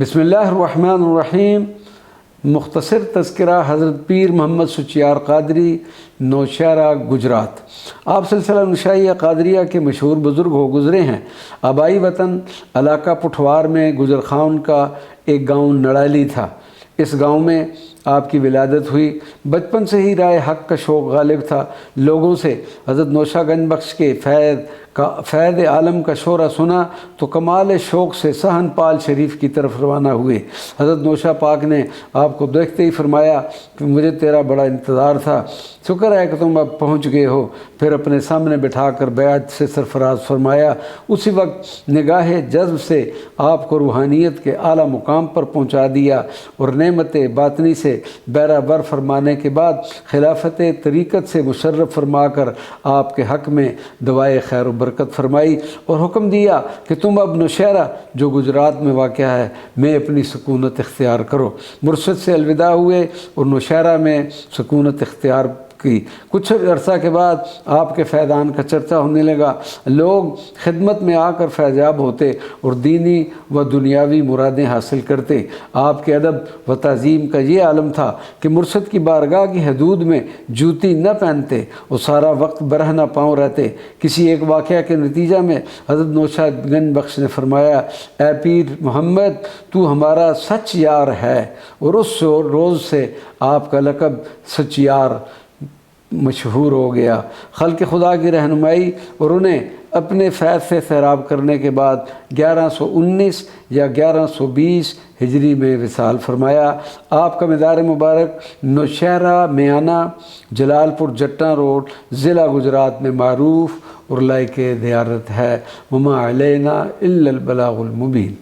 बिस्मिल्लाहिर्रहमानिर्रहीम। मुख्तसर तज़किरा हज़रत पीर मोहम्मद सुचियार क़ादरी, नौशहरा, गुजरात। आप सिलसिला नशाइया क़ादरिया के मशहूर बुज़ुर्ग हो गुज़रे हैं। आबाई वतन इलाका पुठवार में गुजर खान का एक गाँव नड़ाली था। इस गाँव में आपकी विलादत हुई। बचपन से ही राय हक़ का शौक़ गालिब था। लोगों से हज़रत नौशागंज बख्श के फ़ैज़ आलम का शोरा सुना तो कमाल शौक़ से सहन पाल शरीफ की तरफ रवाना हुए। हज़रत नौशा पाक ने आपको देखते ही फरमाया कि मुझे तेरा बड़ा इंतज़ार था, शुक्र है कि तुम अब पहुँच गए हो। फिर अपने सामने बिठाकर बैत से सरफराज फरमाया। उसी वक्त निगाह जज्ब से आपको रूहानियत के आला मुकाम पर पहुँचा दिया और नेमत बातनी से बैराबर फरमाने के बाद खिलाफत तरीक़त से मुशर्रफ फरमा कर आपके हक़ में दुआए खैर व बरकत फरमाई और हुक्म दिया कि तुम अब नौशहरा जो गुजरात में वाक़या है में अपनी सुकूनत इख्तियार करो। मुर्शद से अलविदा हुए और नौशहरा में सुकूनत इख्तियार की। कुछ अरसा के बाद आपके फ़ैज़ान का चर्चा होने लगा। लोग खिदमत में आकर फैज़याब होते और दीनी व दुनियावी मुरादें हासिल करते। आपके अदब व तज़ीम का ये आलम था कि मुर्शद की बारगाह की हदूद में जूती न पहनते और सारा वक्त बरहना पाँव रहते। किसी एक वाक़या के नतीजा में हज़रत नौशागंज बख्श ने फरमाया, ए पीर मोहम्मद, तू हमारा सच यार है। और उस रोज़ से आपका लक़ब सच यार मशहूर हो गया। खल्क़ खुदा की रहनुमाई और उन्हें अपने फैज़ से सैराब करने के बाद 1119 या 1120 हिजरी में विसाल फरमाया। आपका मज़ार मुबारक नौशहरा मियाना, जलालपुर जट्टा रोड, ज़िला गुजरात में मारूफ़ और लायक ज़ियारत है। वमा अलैना इल्लल बलागुल मुबीन।